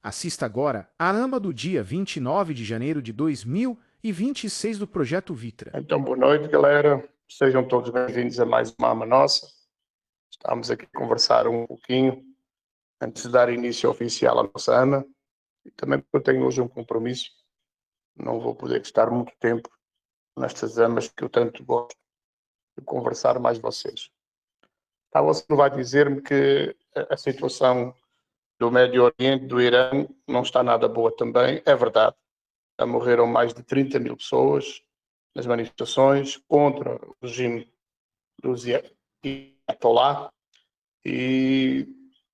Assista agora a AMA do dia 29 de janeiro de 2026 do Projeto Vitra. Então, boa noite, galera. Sejam todos bem-vindos a mais uma AMA nossa. Estamos aqui a conversar um pouquinho antes de dar início oficial à nossa AMA. E também porque eu tenho hoje um compromisso. Não vou poder estar muito tempo nestas AMAs que eu tanto gosto de conversar mais vocês. Tá, você não vai dizer-me que a situação do Médio Oriente, do Irã, não está nada boa também. É verdade. Já morreram mais de 30 mil pessoas nas manifestações contra o regime dos Ayatollah e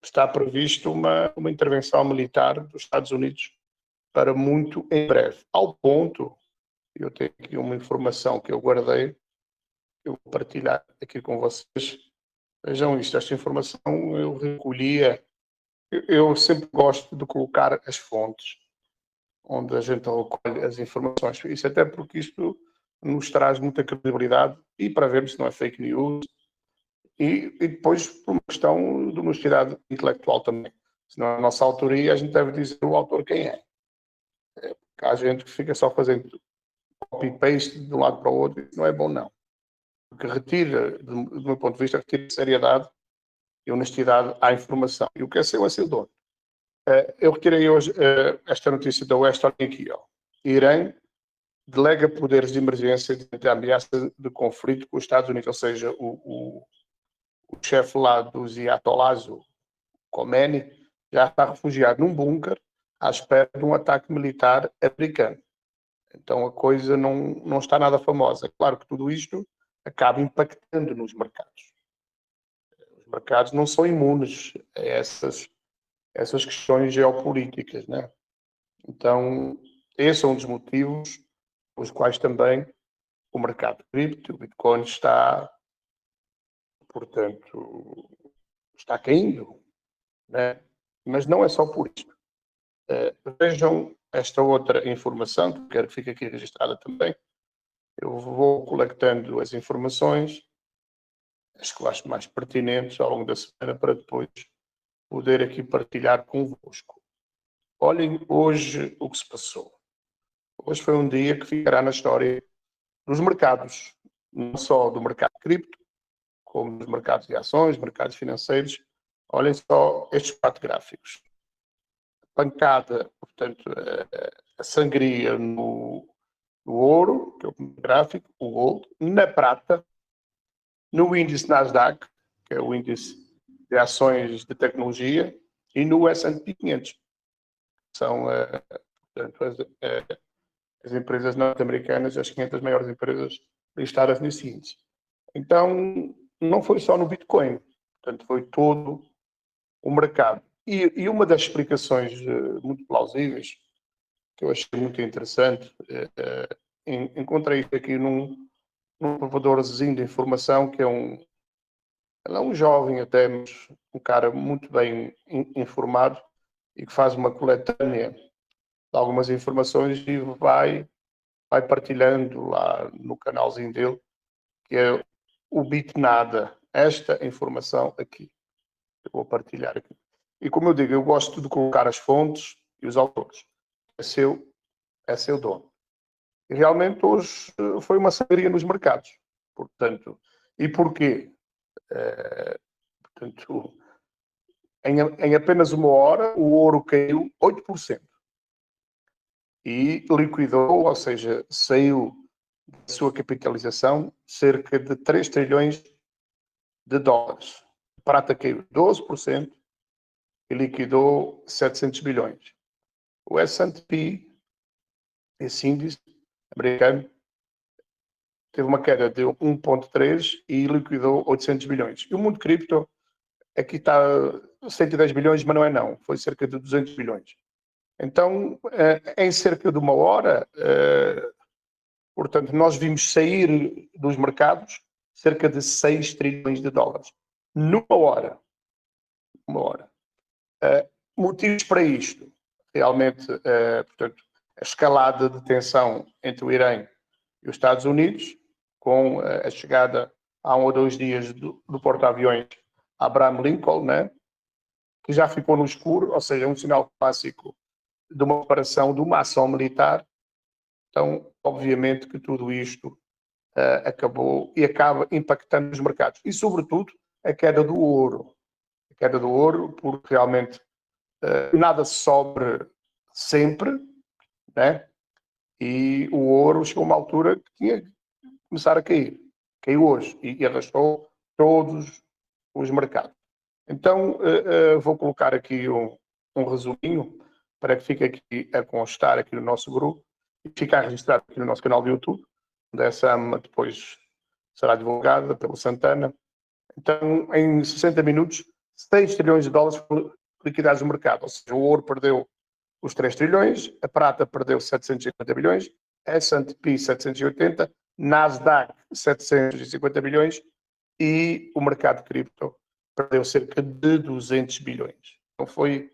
está previsto uma intervenção militar dos Estados Unidos para muito em breve. Ao ponto, eu tenho aqui uma informação que eu guardei, eu vou partilhar aqui com vocês. Vejam isto, esta informação eu recolhia. Eu sempre gosto de colocar as fontes onde a gente recolhe as informações. Isso até porque isto nos traz muita credibilidade e para vermos se não é fake news e depois por uma questão de honestidade intelectual também. Se não é a nossa autoria, a gente deve dizer o autor quem é. Porque há gente que fica só fazendo copy-paste de um lado para o outro, isso não é bom não. Porque retira, do meu ponto de vista, retira seriedade e honestidade à informação. E o que é seu dono. Eu retirei hoje esta notícia da West, olhem aqui, ó. Irã delega poderes de emergência diante da ameaça de conflito com os Estados Unidos, ou seja, o chefe lá dos Ayatollahs, o Khomeini, já está refugiado num bunker à espera de um ataque militar americano. Então a coisa não está nada famosa. Claro que tudo isto acaba impactando nos mercados. Os mercados não são imunes a essas questões geopolíticas, né? Então, esse é um dos motivos pelos quais também o mercado de cripto, o Bitcoin está, portanto, está caindo, né? Mas não é só por isto. Vejam esta outra informação, que quero que fique aqui registrada também. Eu vou coletando as informações, as que eu acho mais pertinentes ao longo da semana, para depois poder aqui partilhar convosco. Olhem hoje o que se passou. Hoje foi um dia que ficará na história dos mercados, não só do mercado cripto, como dos mercados de ações, mercados financeiros. Olhem só estes 4 gráficos. Pancada, portanto, a sangria no ouro, que é o primeiro gráfico, o gold, na prata, no índice Nasdaq, que é o índice de ações de tecnologia, e no S&P 500. São, portanto, as empresas norte-americanas, as 500 maiores empresas listadas nesse índice. Então, não foi só no Bitcoin, portanto, foi todo o mercado. E uma das explicações muito plausíveis, que eu achei muito interessante, encontrei isto aqui num provadorzinho de informação, que é ele é um jovem até, mas um cara muito bem informado e que faz uma coletânea de algumas informações e vai partilhando lá no canalzinho dele, que é o Bitnada, esta informação aqui. Eu vou partilhar aqui. E como eu digo, eu gosto de colocar as fontes e os autores. É seu dono. E realmente hoje foi uma sangria nos mercados. Portanto, e porquê? Portanto, em apenas uma hora, o ouro caiu 8%. E liquidou, ou seja, saiu da sua capitalização cerca de 3 trilhões de dólares. A prata caiu 12% e liquidou 700 bilhões. O S&P, esse índice americano, teve uma queda de 1,3 e liquidou 800 bilhões. E o mundo cripto, aqui está 110 bilhões, mas não é não, foi cerca de 200 bilhões. Então, em cerca de uma hora, portanto, nós vimos sair dos mercados cerca de 6 trilhões de dólares. Numa hora. Uma hora. Motivos para isto. Realmente, portanto, a escalada de tensão entre o Irã e os Estados Unidos, com a chegada há 1 ou 2 dias do porta-aviões Abraham Lincoln, né, que já ficou no escuro, ou seja, um sinal clássico de uma operação, de uma ação militar. Então, obviamente que tudo isto acabou e acaba impactando os mercados. E, sobretudo, a queda do ouro. A queda do ouro, porque realmente nada sobre sempre, né? E o ouro chegou a uma altura que tinha que começar a cair. Caiu hoje e arrastou todos os mercados. Então, vou colocar aqui um resuminho para que fique aqui a constar aqui no nosso grupo e ficar registrado aqui no nosso canal de YouTube, onde essa AMA depois será divulgada pelo Santana. Então, em 60 minutos, 6 trilhões de dólares foram liquidados no mercado. Ou seja, o ouro perdeu os 3 trilhões, a prata perdeu 750 bilhões, S&P 780, Nasdaq 750 bilhões e o mercado de cripto perdeu cerca de 200 bilhões. Então foi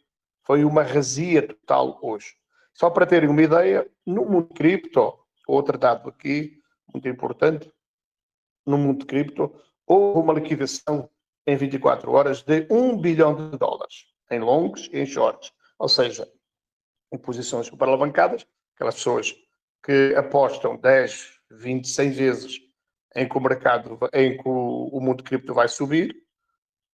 uma razia total hoje. Só para terem uma ideia, no mundo de cripto, outro dado aqui, muito importante, no mundo de cripto, houve uma liquidação em 24 horas de 1 bilhão de dólares, em longos e em shorts. Ou seja, em posições super alavancadas, aquelas pessoas que apostam 10, 20, 100 vezes em que o mercado, em que o mundo de cripto vai subir,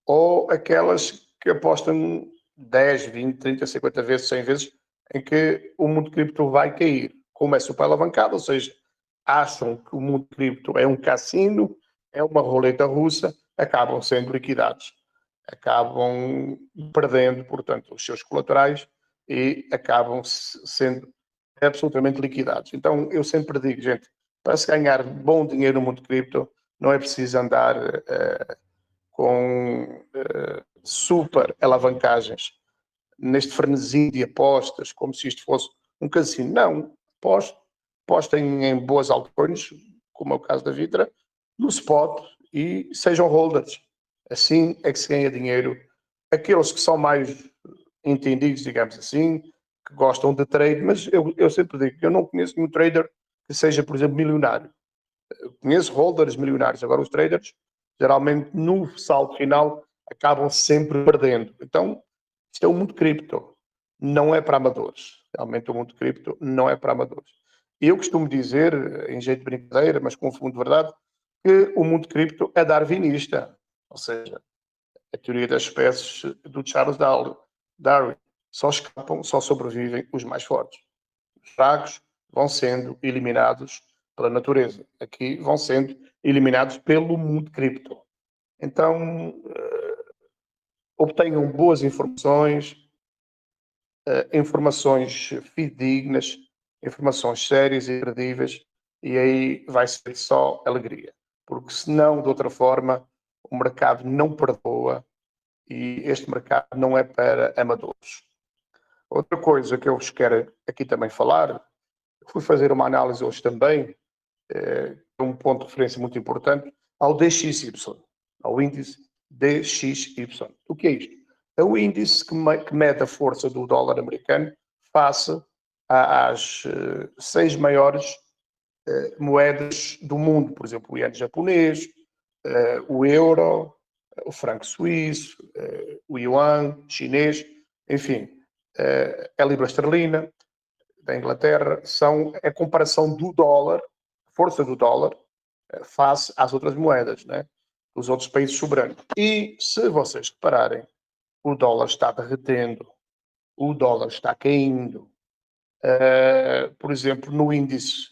ou aquelas que apostam 10, 20, 30, 50 vezes, 100 vezes em que o mundo de cripto vai cair. Como é super alavancado, ou seja, acham que o mundo de cripto é um cassino, é uma roleta russa, acabam sendo liquidados. Acabam perdendo, portanto, os seus colaterais e acabam sendo absolutamente liquidados. Então, eu sempre digo, gente, para se ganhar bom dinheiro no mundo de cripto, não é preciso andar com super alavancagens neste frenesi de apostas, como se isto fosse um cassino. Não, apostem em boas altcoins, como é o caso da Vitra, no spot e sejam holders. Assim é que se ganha dinheiro. Aqueles que são mais entendidos, digamos assim, que gostam de trade, mas eu sempre digo que eu não conheço nenhum trader que seja, por exemplo, milionário. Eu conheço holders milionários, agora os traders, geralmente no salto final, acabam sempre perdendo. Então, isto é um mundo cripto, não é para amadores. Realmente o mundo cripto não é para amadores. Eu costumo dizer, em jeito de brincadeira, mas com fundo de verdade, que o mundo cripto é darwinista. Ou seja, a teoria das espécies do Charles Darwin. Só escapam, só sobrevivem os mais fortes. Os fracos vão sendo eliminados pela natureza. Aqui vão sendo eliminados pelo mundo cripto. Então, obtenham boas informações, informações fidedignas, informações sérias e credíveis, e aí vai ser só alegria. Porque senão, de outra forma, o mercado não perdoa e este mercado não é para amadores. Outra coisa que eu vos quero aqui também falar, fui fazer uma análise hoje também, um ponto de referência muito importante, ao DXY, ao índice DXY. O que é isto? É o índice que mede a força do dólar americano face às 6 maiores moedas do mundo, por exemplo, o iene japonês, o euro, o franco suíço, o yuan chinês, enfim, a libra esterlina da Inglaterra, são a comparação do dólar, força do dólar, face às outras moedas, né, dos outros países soberanos. E se vocês repararem, o dólar está derretendo, o dólar está caindo. Por exemplo, no índice,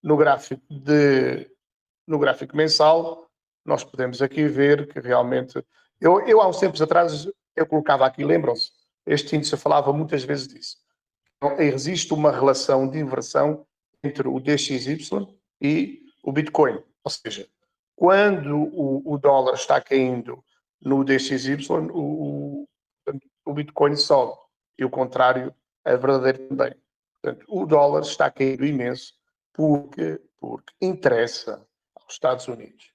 no gráfico mensal, nós podemos aqui ver que realmente... Eu há uns tempos atrás, eu colocava aqui, lembram-se? Este índice eu falava muitas vezes disso. Então, existe uma relação de inversão entre o DXY e o Bitcoin. Ou seja, quando o dólar está caindo no DXY, o Bitcoin sobe. E o contrário é verdadeiro também. Portanto, o dólar está caindo imenso porque interessa aos Estados Unidos.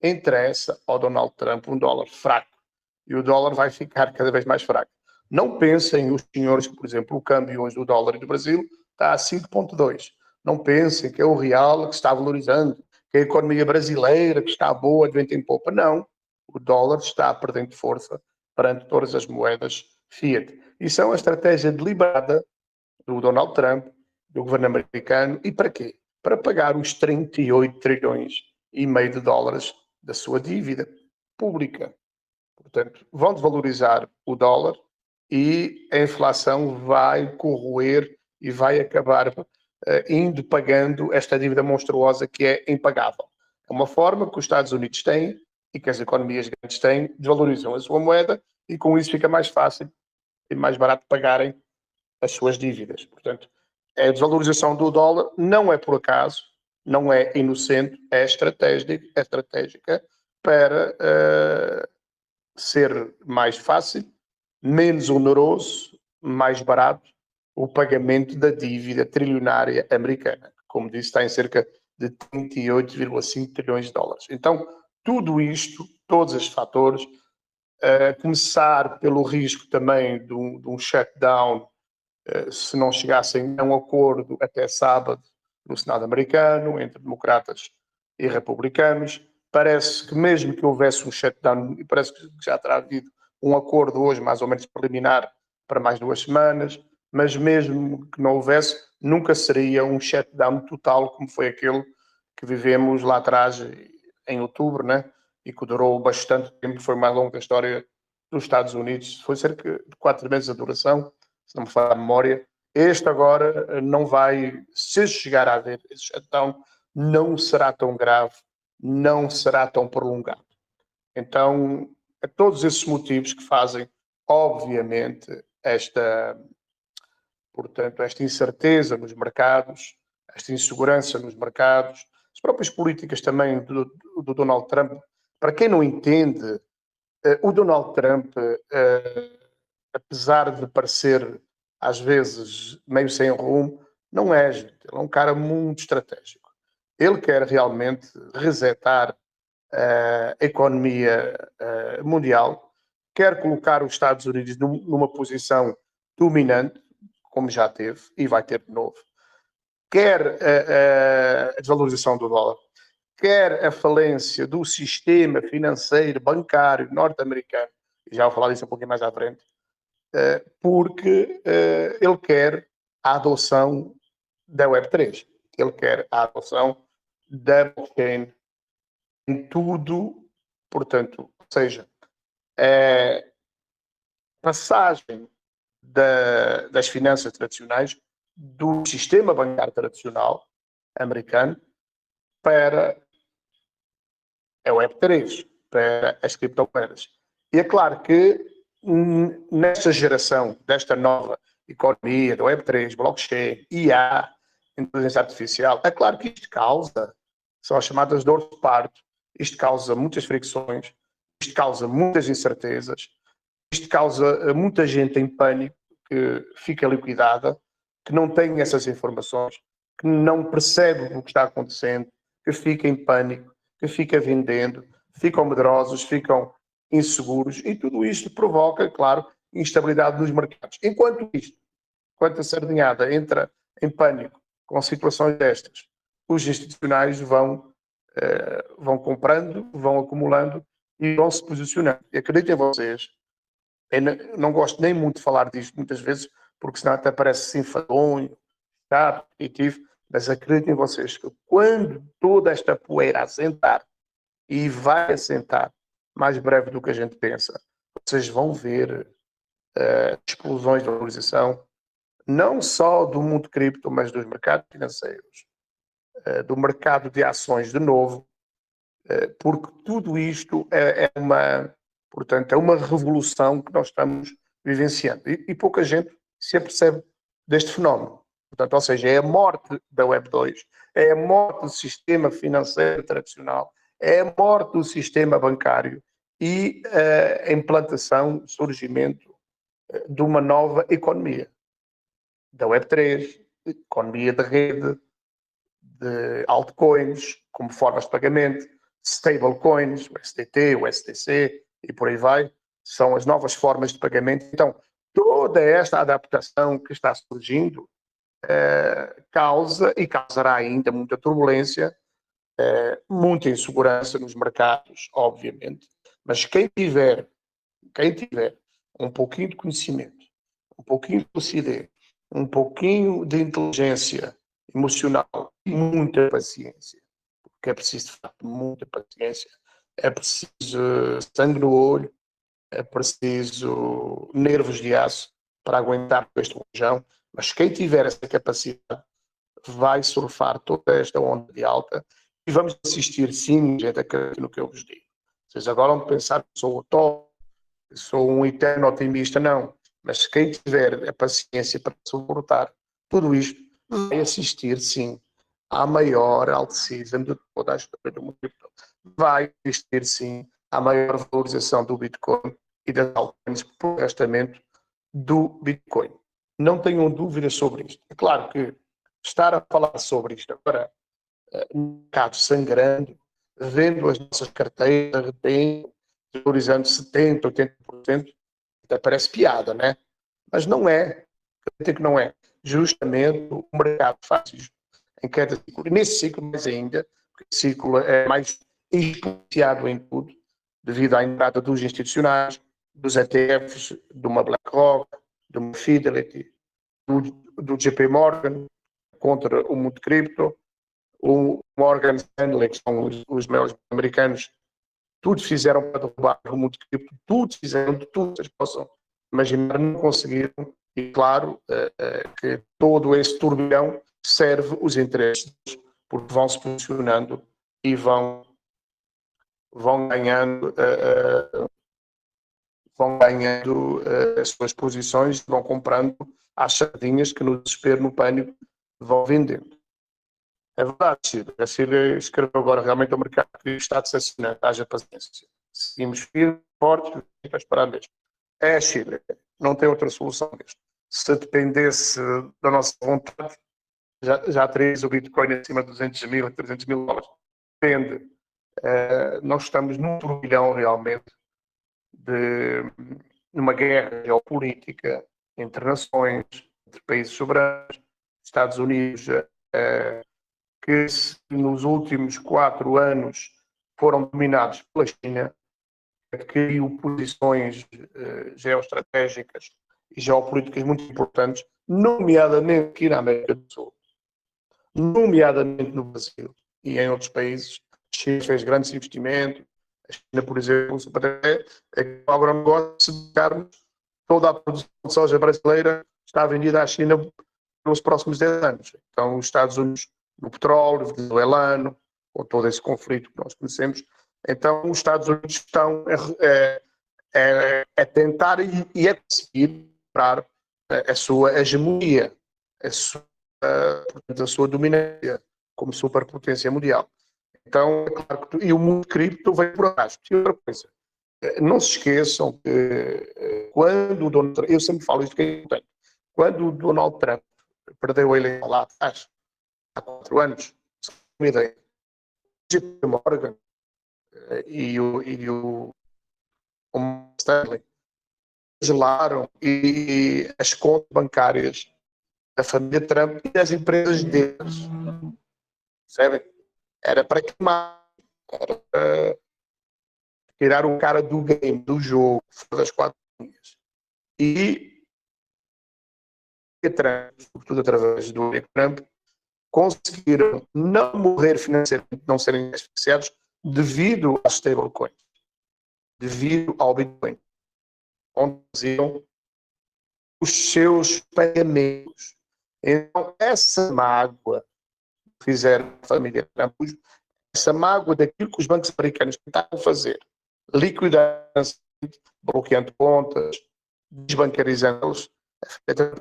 Interessa ao Donald Trump um dólar fraco. E o dólar vai ficar cada vez mais fraco. Não pensem os senhores que, por exemplo, o câmbio hoje do dólar e do Brasil está a 5,2. Não pensem que é o real que está valorizando, que é a economia brasileira que está boa de vento em popa. Não. O dólar está perdendo força perante todas as moedas fiat. Isso é uma estratégia deliberada do Donald Trump, do governo americano. E para quê? Para pagar os 38 trilhões e meio de dólares da sua dívida pública. Portanto, vão desvalorizar o dólar e a inflação vai corroer e vai acabar indo pagando esta dívida monstruosa que é impagável. É uma forma que os Estados Unidos têm e que as economias grandes têm, desvalorizam a sua moeda e com isso fica mais fácil e mais barato pagarem as suas dívidas. Portanto, a desvalorização do dólar não é por acaso, não é inocente, é estratégica para ser mais fácil, menos oneroso, mais barato o pagamento da dívida trilionária americana. Como disse, está em cerca de 38,5 trilhões de dólares. Então, tudo isto, todos estes fatores, começar pelo risco também de um shutdown, se não chegassem a um acordo até sábado no Senado americano, entre democratas e republicanos. Parece que mesmo que houvesse um shutdown, e parece que já terá havido um acordo hoje, mais ou menos preliminar, para mais 2 semanas, mas mesmo que não houvesse, nunca seria um shutdown total como foi aquele que vivemos lá atrás, em outubro, né? E que durou bastante tempo, foi mais longa a história dos Estados Unidos, foi cerca de 4 meses a duração, se não me falha a memória. Este agora não vai, se chegar a haver esse shutdown, não será tão grave, não será tão prolongado. Então, é todos esses motivos que fazem, obviamente, portanto, esta incerteza nos mercados, esta insegurança nos mercados, as próprias políticas também do Donald Trump. Para quem não entende, o Donald Trump, apesar de parecer às vezes meio sem rumo, não é, gente. Ele é um cara muito estratégico. Ele quer realmente resetar a economia mundial, quer colocar os Estados Unidos numa posição dominante, como já teve e vai ter de novo, quer a desvalorização do dólar, quer a falência do sistema financeiro bancário norte-americano, e já vou falar disso um pouquinho mais à frente, porque ele quer a adoção da Web3, ele quer a adoção da blockchain em tudo, portanto, ou seja, a passagem das finanças tradicionais, do sistema bancário tradicional americano, para a Web3, para as criptomoedas. E é claro que nesta geração, desta nova economia, da Web3, blockchain, IA, inteligência artificial, é claro que isto causa, são as chamadas dores de parto, isto causa muitas fricções, isto causa muitas incertezas, isto causa muita gente em pânico, que fica liquidada, que não tem essas informações, que não percebe o que está acontecendo, que fica em pânico, que fica vendendo, ficam medrosos, ficam inseguros, e tudo isto provoca, claro, instabilidade nos mercados. Enquanto a sardinhada entra em pânico com situações destas, os institucionais vão comprando, vão acumulando e vão se posicionando. E acreditem vocês, eu não gosto nem muito de falar disto muitas vezes, porque senão até parece enfadonho, chato, repetitivo, mas acreditem vocês que quando toda esta poeira assentar, e vai assentar mais breve do que a gente pensa, vocês vão ver explosões de valorização, não só do mundo cripto, mas dos mercados financeiros, do mercado de ações de novo, porque tudo isto portanto, é uma revolução que nós estamos vivenciando. E pouca gente se apercebe deste fenómeno. Portanto, ou seja, é a morte da Web2, é a morte do sistema financeiro tradicional, é a morte do sistema bancário e a implantação, surgimento de uma nova economia, da Web3, economia de rede, de altcoins, como formas de pagamento, stablecoins, o SDT, o SDC e por aí vai, são as novas formas de pagamento. Então, toda esta adaptação que está surgindo causa e causará ainda muita turbulência, muita insegurança nos mercados, obviamente, mas quem tiver um pouquinho de conhecimento, um pouquinho de lucidez, um pouquinho de inteligência emocional e muita paciência, porque é preciso, de facto, muita paciência, é preciso sangue no olho, é preciso nervos de aço para aguentar este rojão, mas quem tiver essa capacidade vai surfar toda esta onda de alta e vamos assistir, sim, gente, no que eu vos digo. Vocês agora vão pensar que sou o top, sou um eterno otimista, não. Mas quem tiver a paciência para suportar tudo isto, vai assistir, sim, à maior alt-season de toda a história do mundo. Vai assistir, sim, à maior valorização do Bitcoin e das altcoins por restamento do Bitcoin. Não tenham dúvidas sobre isto. É claro que estar a falar sobre isto agora, no mercado sangrando, vendo as nossas carteiras, retendo, valorizando 70%, 80%, até parece piada, né? Mas não é. Eu que não é. Justamente o mercado faz isto em cada ciclo. E nesse ciclo, mais ainda, porque o ciclo é mais exponenciado em tudo, devido à entrada dos institucionais, dos ETFs, de uma BlackRock, de uma Fidelity, do JP Morgan, contra o mundo cripto, o Morgan Stanley, que são os maiores americanos, tudo fizeram para derrubar o mundo cripto, tudo fizeram, de tudo vocês possam imaginar, não conseguiram, e claro que todo esse turbilhão serve os interesses, porque vão se posicionando e vão ganhando as suas posições, vão comprando às sardinhas que no desespero, no pânico, vão vendendo. É verdade, Chile. A Chile escreveu agora realmente ao mercado que está decepcionante. Haja paciência. Seguimos firmes, fortes, para esperar mesmo. É a Chile. Não tem outra solução mesmo. Se dependesse da nossa vontade, já teríamos o Bitcoin acima de 200 mil, 300 mil dólares. Depende. Nós estamos num turbilhão realmente numa guerra geopolítica entre nações, entre países soberanos, Estados Unidos, que nos últimos 4 anos foram dominados pela China, adquiriu posições geoestratégicas e geopolíticas muito importantes, nomeadamente aqui na América do Sul, nomeadamente no Brasil e em outros países. A China fez grandes investimentos. A China, por exemplo, é o agronegócio, se pegarmos toda a produção de soja brasileira está vendida à China nos próximos 10 anos. Então, os Estados Unidos, no petróleo venezuelano, com todo esse conflito que nós conhecemos, então os Estados Unidos estão a tentar e a conseguir comprar a sua hegemonia, a sua dominância como superpotência mundial. Então, é claro que e o mundo cripto veio por baixo. E outra coisa, não se esqueçam que quando o Donald Trump, eu sempre falo isto que é importante, quando o Donald Trump perdeu a eleição lá atrás, há 4 anos, uma ideia, o JP Morgan e o Stanley gelaram e as contas bancárias da família Trump e das empresas deles. Percebem? Era para queimar, era para tirar o cara do game, do jogo, das 4 linhas. E Trump, sobretudo através do Trump, conseguiram não morrer financeiramente, não serem asfixiados devido às stablecoins, devido ao Bitcoin, onde faziam os seus pagamentos. Então, essa mágoa que fizeram a família Trump, essa mágoa daquilo que os bancos americanos tentaram fazer, liquidando, bloqueando contas, desbancarizando-os,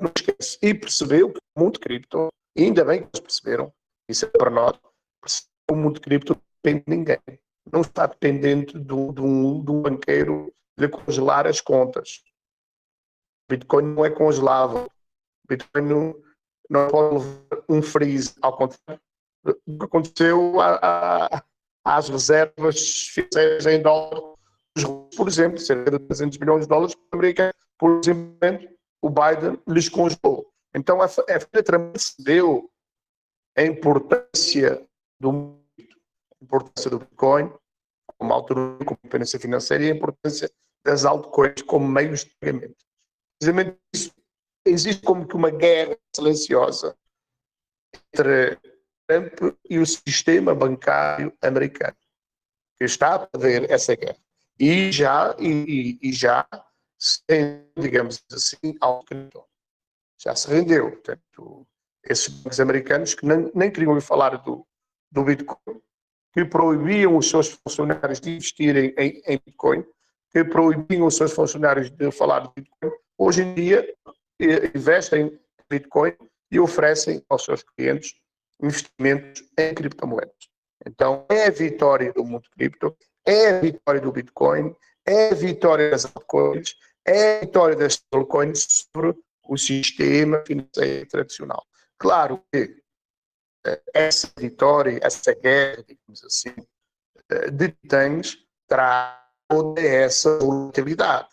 não esquece. E percebeu que o mundo cripto, ainda bem que eles perceberam, isso é para nós, o mundo cripto não depende de ninguém. Não está dependente de um banqueiro de congelar as contas. Bitcoin não é congelável. Bitcoin não pode levar um freeze, ao contrário do que aconteceu às reservas financeiras em dólar, por exemplo, cerca de 300 milhões de dólares para a América, por exemplo, o Biden lhes congelou. Então a família Trump percebeu a importância do Bitcoin como autonomia, como independência financeira e a importância das altcoins como meios de pagamento. Precisamente isso existe como que uma guerra silenciosa entre Trump e o sistema bancário americano, que está a perder essa guerra. E já, digamos assim, ao cripto. Já se rendeu. Portanto, esses bancos americanos que nem queriam ouvir falar do Bitcoin, que proibiam os seus funcionários de investirem em Bitcoin, que proibiam os seus funcionários de falar de Bitcoin, hoje em dia investem em Bitcoin e oferecem aos seus clientes investimentos em criptomoedas. Então, é a vitória do mundo cripto, é a vitória do Bitcoin, é a vitória das altcoins, é a vitória das stablecoins sobre o sistema financeiro tradicional. Claro que essa vitória, essa guerra, digamos assim, de titãs, traz toda essa volatilidade,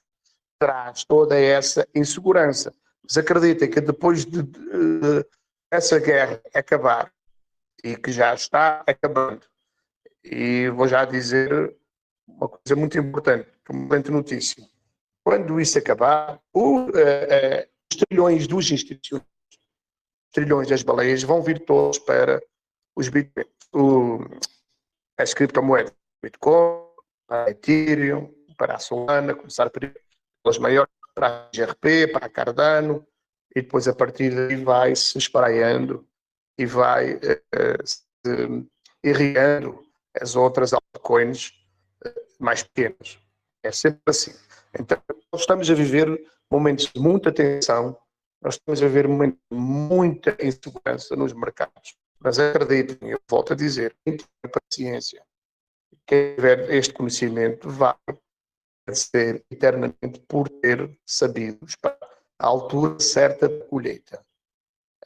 traz toda essa insegurança. Mas acreditem que depois de essa guerra acabar, e que já está acabando, e vou já dizer uma coisa muito importante, uma importante notícia. Quando isso acabar, os trilhões dos institucionais, os trilhões das baleias vão vir todos para os Bitcoin, as criptomoedas, Bitcoin, para a Ethereum, para a Solana, começar pelas maiores, para a GRP, para a Cardano, e depois a partir daí vai se espraiando e vai irrigando as outras altcoins mais pequenas. É sempre assim. Então, nós estamos a viver momentos de muita tensão, nós estamos a viver momentos de muita insegurança nos mercados. Mas acreditem, eu volto a dizer, quem tiver paciência, quem tiver este conhecimento, vai ser eternamente por ter sabido a altura certa da colheita.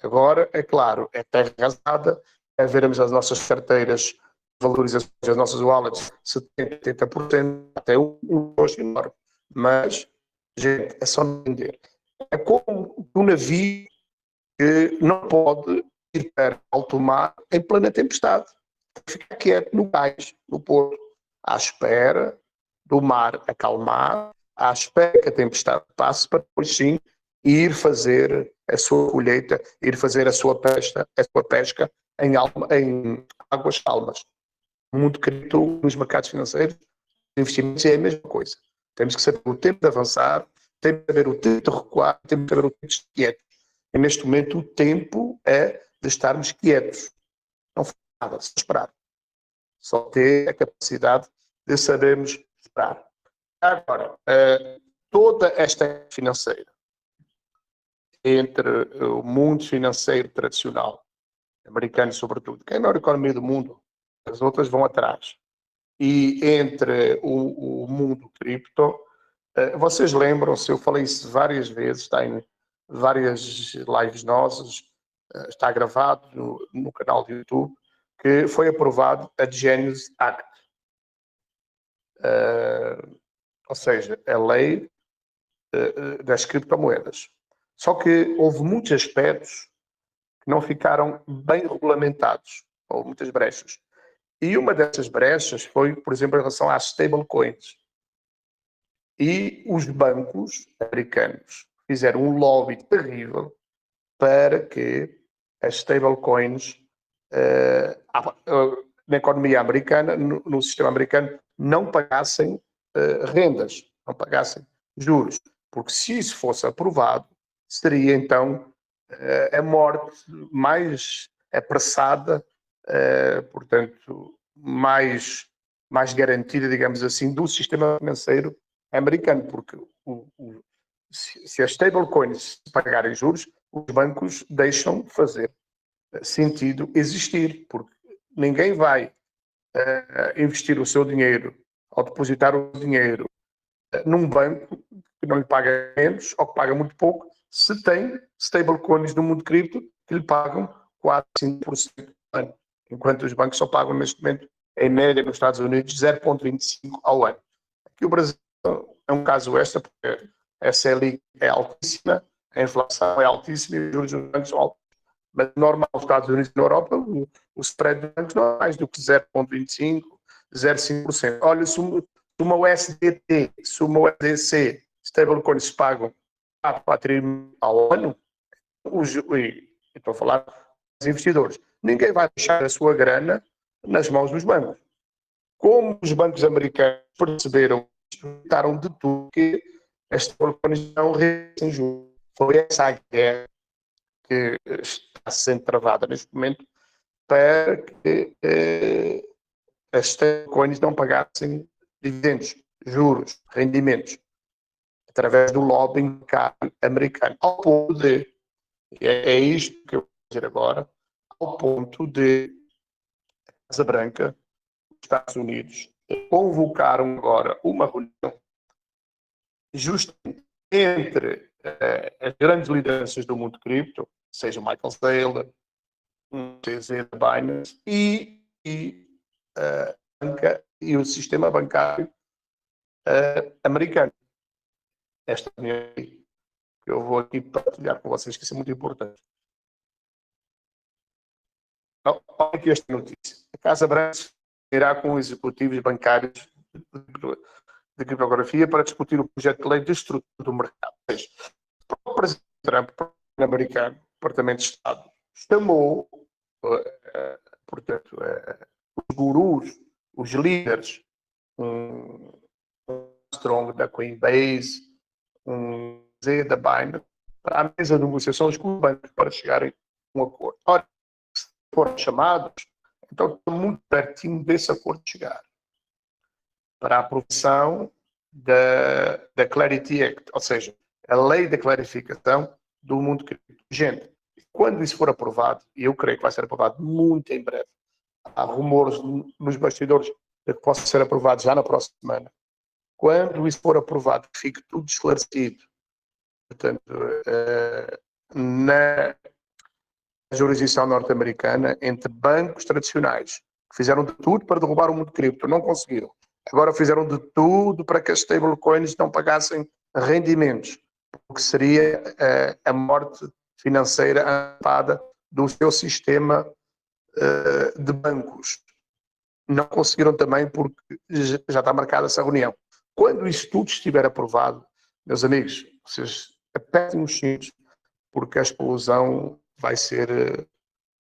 Agora, é claro, é terra arrasada, é vermos as nossas carteiras, valorizações das nossas wallets, 70%, 80%, até um gosto enorme. Mas, gente, é só não entender. É como um navio que não pode ir para alto mar em plena tempestade. Ficar quieto no cais, no porto, à espera do mar acalmar, à espera que a tempestade passe, para depois sim ir fazer a sua colheita, ir fazer a sua pesca em águas calmas. Muito cripto nos mercados financeiros, investimentos é a mesma coisa. Temos que saber o tempo de avançar, temos que saber o tempo de recuar, temos que saber o tempo de estar quietos. E neste momento o tempo é de estarmos quietos. Não fazer nada, só esperar. Só ter a capacidade de sabermos esperar. Agora, toda esta financeira, entre o mundo financeiro tradicional, americano sobretudo, que é a maior economia do mundo, as outras vão atrás, e entre o mundo cripto, vocês lembram-se, eu falei isso várias vezes, está em várias lives nossas, está gravado no canal do YouTube, que foi aprovado a Genius Act, ou seja, a lei das criptomoedas. Só que houve muitos aspectos que não ficaram bem regulamentados, houve muitas brechas. E uma dessas brechas foi, por exemplo, em relação às stablecoins. E os bancos americanos fizeram um lobby terrível para que as stablecoins na economia americana, no sistema americano, não pagassem rendas, não pagassem juros. Porque se isso fosse aprovado, seria então a morte mais apressada, portanto, mais garantida, digamos assim, do sistema financeiro americano, porque se as stablecoins pagarem juros, os bancos deixam de fazer sentido existir, porque ninguém vai investir o seu dinheiro ou depositar o dinheiro num banco que não lhe paga menos ou que paga muito pouco, se tem stablecoins do mundo cripto que lhe pagam 4, 5% ao ano, enquanto os bancos só pagam neste momento, em média nos Estados Unidos, 0,25% ao ano. Aqui o Brasil é um caso extra, porque a Selic é altíssima, a inflação é altíssima e os juros dos bancos são altos. Mas normal, nos Estados Unidos e na Europa, o spread dos bancos não é mais do que 0,25%, 0,5%. Olha, se uma USDT, se uma USDC, stablecoins pagam 4 ao ano, estou a falar dos investidores, ninguém vai deixar a sua grana nas mãos dos bancos. Como os bancos americanos perceberam, tentaram de tudo que esta stablecoins não rendem juros. Foi essa a guerra que está sendo travada neste momento para que as stablecoins não pagassem dividendos, juros, rendimentos, através do lobbying americano. Ao ponto de, é isto que eu vou dizer agora, ao ponto de a Casa Branca, dos Estados Unidos, convocaram agora uma reunião justamente entre as grandes lideranças do mundo cripto, seja o Michael Saylor, o TZ da Binance e a banca e o sistema bancário americano. Esta reunião que eu vou aqui partilhar com vocês, que isso é muito importante. Olha aqui esta notícia. A Casa Branca irá com executivos bancários de criptografia para discutir o projeto de lei de estrutura do mercado. Ou seja, o presidente Trump, o presidente americano, o Departamento de Estado, chamou, portanto, os gurus, os líderes, um Strong da Coinbase, um Z da Binance, para a mesa de negociações com os bancos para chegarem a um acordo. Ora, se forem chamados, então estão muito pertinho desse acordo de chegar para a aprovação da Clarity Act, ou seja, a lei da clarificação do mundo cripto. Gente, quando isso for aprovado, e eu creio que vai ser aprovado muito em breve, há rumores nos bastidores de que possa ser aprovado já na próxima semana. Quando isso for aprovado, que fique tudo esclarecido, portanto, na jurisdição norte-americana, entre bancos tradicionais, que fizeram de tudo para derrubar o mundo cripto, não conseguiram. Agora fizeram de tudo para que as stablecoins não pagassem rendimentos, o que seria a morte financeira antecipada do seu sistema de bancos. Não conseguiram também porque já está marcada essa reunião. Quando isso tudo estiver aprovado, meus amigos, vocês apertem os cintos, porque a explosão vai ser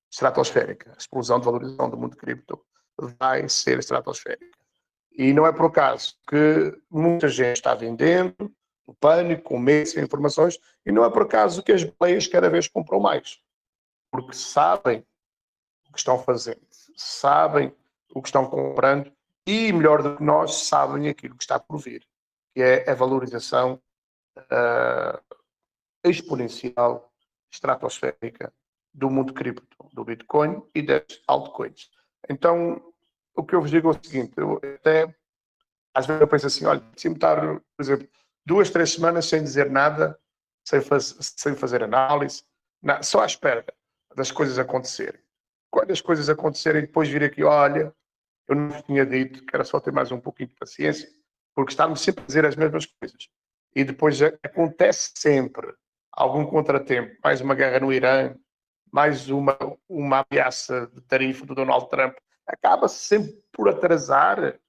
estratosférica. A explosão de valorização do mundo cripto vai ser estratosférica. E não é por acaso que muita gente está vendendo, o pânico, com medo, sem informações, e não é por acaso que as baleias cada vez compram mais. Porque sabem o que estão fazendo, sabem o que estão comprando e, melhor do que nós, sabem aquilo que está por vir, que é a valorização exponencial, estratosférica do mundo cripto, do Bitcoin e das altcoins. Então, o que eu vos digo é o seguinte, eu até às vezes eu penso assim, olha, se-me estar, por exemplo, 2, 3 semanas sem dizer nada, sem fazer análise, só à espera das coisas acontecerem. Quando as coisas acontecerem, depois vir aqui, olha, eu não vos tinha dito que era só ter mais um pouquinho de paciência, porque estamos sempre a dizer as mesmas coisas. E depois acontece sempre algum contratempo, mais uma guerra no Irã, mais uma ameaça de tarifa do Donald Trump, acaba sempre por atrasar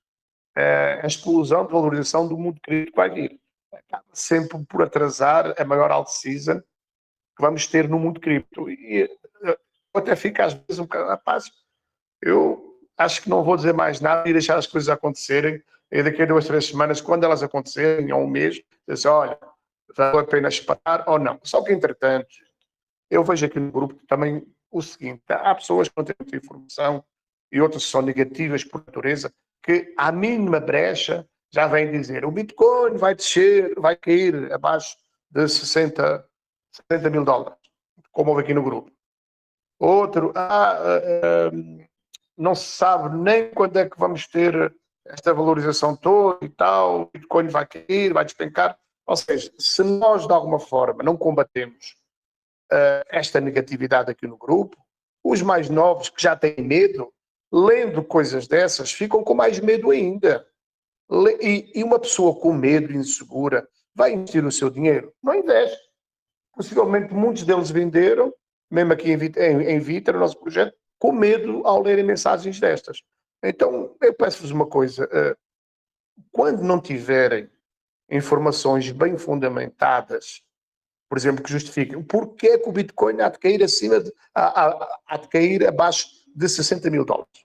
a explosão de valorização do mundo cripto que vai vir. Acaba sempre por atrasar a maior alt-season que vamos ter no mundo cripto. E até fica às vezes um bocado, rapaz, eu acho que não vou dizer mais nada e deixar as coisas acontecerem, e daqui a 2, 3 semanas, quando elas acontecerem, ou um mês, dizer, olha, vale a pena esperar ou não. Só que, entretanto, eu vejo aqui no grupo também o seguinte, há pessoas que não têm muita informação e outras que são negativas por natureza, que à mínima brecha já vêm dizer o Bitcoin vai descer, vai cair abaixo de 60 mil dólares, como houve aqui no grupo. Outro, não se sabe nem quando é que vamos ter esta valorização toda e tal, o Bitcoin vai cair, vai despencar. Ou seja, se nós de alguma forma não combatemos esta negatividade aqui no grupo, os mais novos que já têm medo, lendo coisas dessas, ficam com mais medo ainda. E uma pessoa com medo, insegura, vai investir o seu dinheiro? Não investe. Possivelmente muitos deles venderam, mesmo aqui em Vitra, o nosso projeto, com medo ao lerem mensagens destas. Então, eu peço-vos uma coisa, quando não tiverem informações bem fundamentadas por exemplo, que justifiquem porquê que o Bitcoin há de cair há de cair abaixo de 60 mil dólares.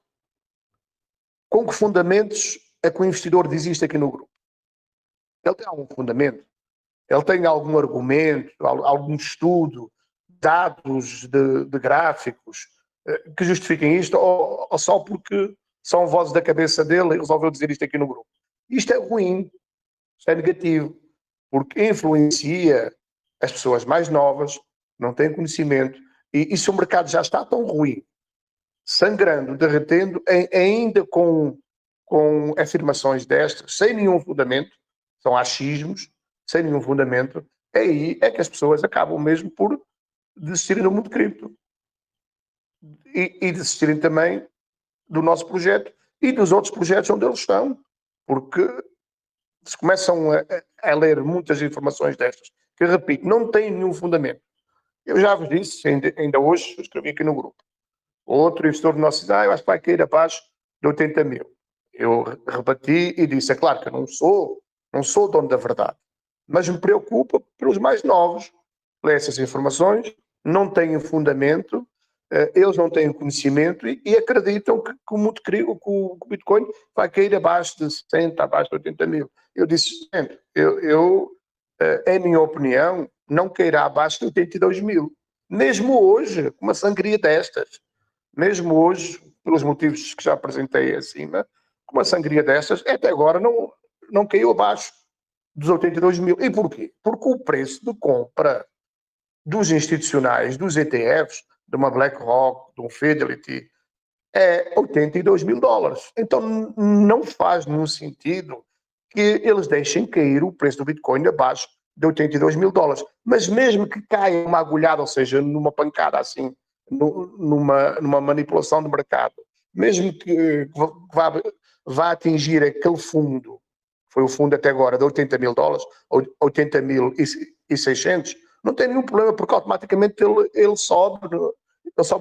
Com que fundamentos é que o investidor diz isto aqui no grupo? Ele tem algum fundamento? Ele tem algum argumento, algum estudo, dados de gráficos que justifiquem isto, ou só porque são vozes da cabeça dele e resolveu dizer isto aqui no grupo? Isto é ruim, isto é negativo, porque influencia as pessoas mais novas, não têm conhecimento, e se o mercado já está tão ruim, sangrando, derretendo, ainda com afirmações destas, sem nenhum fundamento, são achismos, sem nenhum fundamento, aí é que as pessoas acabam mesmo por desistirem do mundo cripto. E desistirem também do nosso projeto e dos outros projetos onde eles estão, porque se começam a ler muitas informações destas, que, repito, não têm nenhum fundamento. Eu já vos disse, ainda hoje, escrevi aqui no grupo, outro investidor do nosso eu acho que vai cair abaixo de 80 mil. Eu rebati e disse, é claro que eu não sou dono da verdade, mas me preocupa pelos mais novos, ler essas informações, não têm fundamento, eles não têm conhecimento e acreditam que o Bitcoin vai cair abaixo de 60, abaixo de 80 mil. Eu disse, em minha opinião, não cairá abaixo de 82 mil. Mesmo hoje, com uma sangria destas, mesmo hoje, pelos motivos que já apresentei acima, com uma sangria destas, até agora não caiu abaixo dos 82 mil. E porquê? Porque o preço de compra dos institucionais, dos ETFs, de uma BlackRock, de um Fidelity, é 82 mil dólares. Então não faz nenhum sentido que eles deixem cair o preço do Bitcoin abaixo de 82 mil dólares. Mas mesmo que caia uma agulhada, ou seja, numa pancada assim, numa manipulação de mercado, mesmo que vá atingir aquele fundo, foi o fundo até agora de 80 mil dólares, 80 mil e 600, não tem nenhum problema, porque automaticamente ele sobe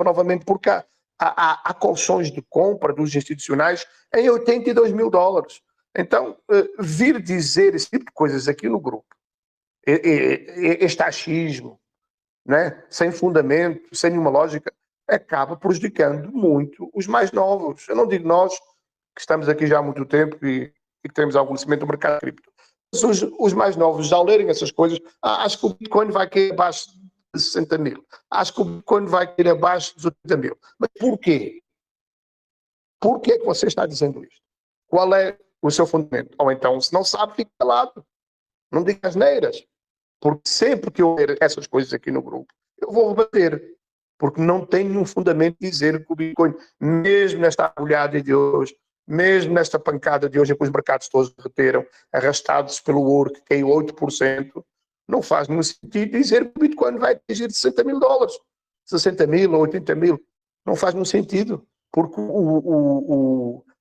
novamente, porque há colchões de compra dos institucionais em 82 mil dólares. Então, vir dizer esse tipo de coisas aqui no grupo, este achismo, né, sem fundamento, sem nenhuma lógica, acaba prejudicando muito os mais novos. Eu não digo nós, que estamos aqui já há muito tempo e que temos algum conhecimento do mercado cripto. Mas os mais novos, ao lerem essas coisas, acho que o Bitcoin vai cair abaixo de 60 mil. Acho que o Bitcoin vai cair abaixo dos 80 mil. Mas porquê? Porquê é que você está dizendo isto? Qual é o seu fundamento? Ou então, se não sabe, fique calado. Não diga asneiras. Porque sempre que eu ler essas coisas aqui no grupo, eu vou rebater. Porque não tem nenhum fundamento dizer que o Bitcoin, mesmo nesta agulhada de hoje, mesmo nesta pancada de hoje em que os mercados todos derreteram, arrastados pelo ouro que caiu 8%, não faz nenhum sentido dizer que o Bitcoin vai atingir 60 mil dólares, 60 mil ou 80 mil. Não faz nenhum sentido, porque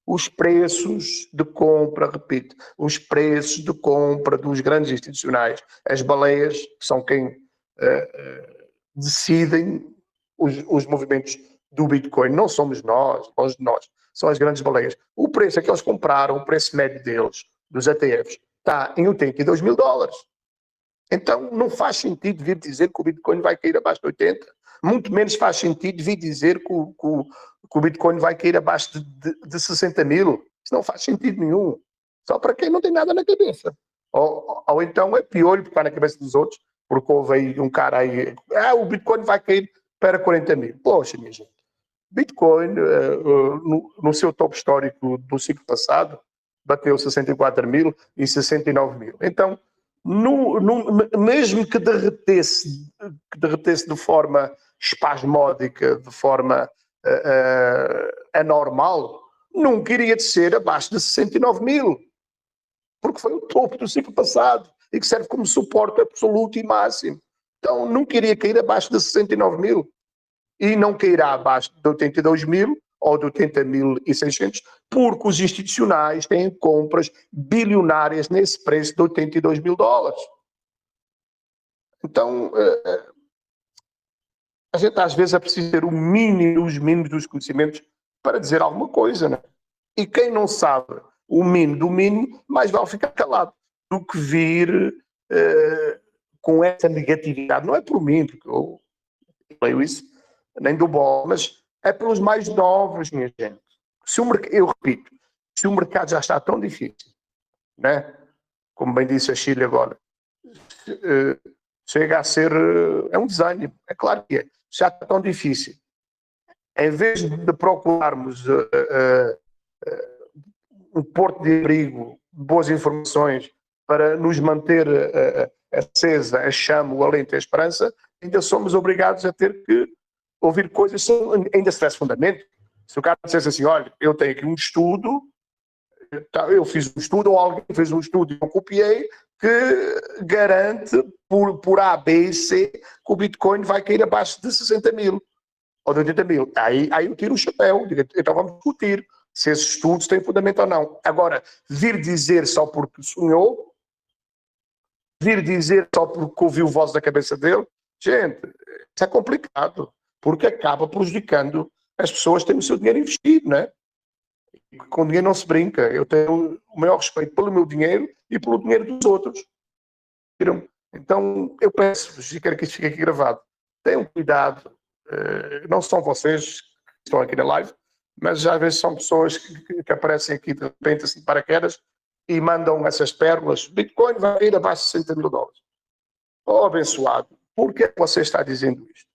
os preços de compra, repito, os preços de compra dos grandes institucionais, as baleias, que são quem decidem os movimentos do Bitcoin, não somos nós, longe de nós, são as grandes baleias. O preço que eles compraram, o preço médio deles, dos ETFs, está em 82 mil dólares. Então não faz sentido vir dizer que o Bitcoin vai cair abaixo de 80, muito menos faz sentido vir dizer que o Bitcoin vai cair abaixo de 60 mil. Isso não faz sentido nenhum. Só para quem não tem nada na cabeça. Ou então é pior porque está na cabeça dos outros, porque houve aí um cara aí, o Bitcoin vai cair para 40 mil. Poxa, minha gente. Bitcoin, no seu topo histórico do ciclo passado, bateu 64 mil e 69 mil. Então, mesmo que derretesse de forma espasmódica, de forma anormal, nunca iria descer abaixo de 69 mil, porque foi o topo do ciclo passado e que serve como suporte absoluto e máximo. Então, nunca iria cair abaixo de 69 mil e não cairá abaixo de 82 mil ou de 80.600, porque os institucionais têm compras bilionárias nesse preço de 82 mil dólares. Então, a gente às vezes é preciso ter os mínimos dos conhecimentos para dizer alguma coisa, né? E quem não sabe o mínimo do mínimo, mais vale ficar calado do que vir com essa negatividade. Não é por mim, porque eu leio isso, nem do bom, mas é pelos mais novos, minha gente. Eu repito, se o mercado já está tão difícil, né? Como bem disse a Chile agora, chega a ser, é um desânimo, é claro que é, já está tão difícil. Em vez de procurarmos um porto de abrigo, boas informações, para nos manter acesa a chama, o alento e a esperança, ainda somos obrigados a ter que ouvir coisas, ainda se tivesse fundamento. Se o cara dissesse assim, olha, eu tenho aqui um estudo, eu fiz um estudo, ou alguém fez um estudo e eu copiei, que garante por A, B e C que o Bitcoin vai cair abaixo de 60 mil ou de 80 mil. Aí eu tiro o chapéu, digo, então vamos discutir se esses estudos têm fundamento ou não. Agora, vir dizer só porque sonhou, vir dizer só porque ouviu voz da cabeça dele, gente, isso é complicado, porque acaba prejudicando as pessoas que têm o seu dinheiro investido, não é? Com dinheiro não se brinca. Eu tenho o maior respeito pelo meu dinheiro e pelo dinheiro dos outros. Então, eu peço-vos, e quero que isto fique aqui gravado, tenham cuidado, não são vocês que estão aqui na live, mas às vezes são pessoas que aparecem aqui de repente assim paraquedas e mandam essas pérolas. Bitcoin vai ir abaixo de 60 mil dólares. Oh, abençoado, por que você está dizendo isto?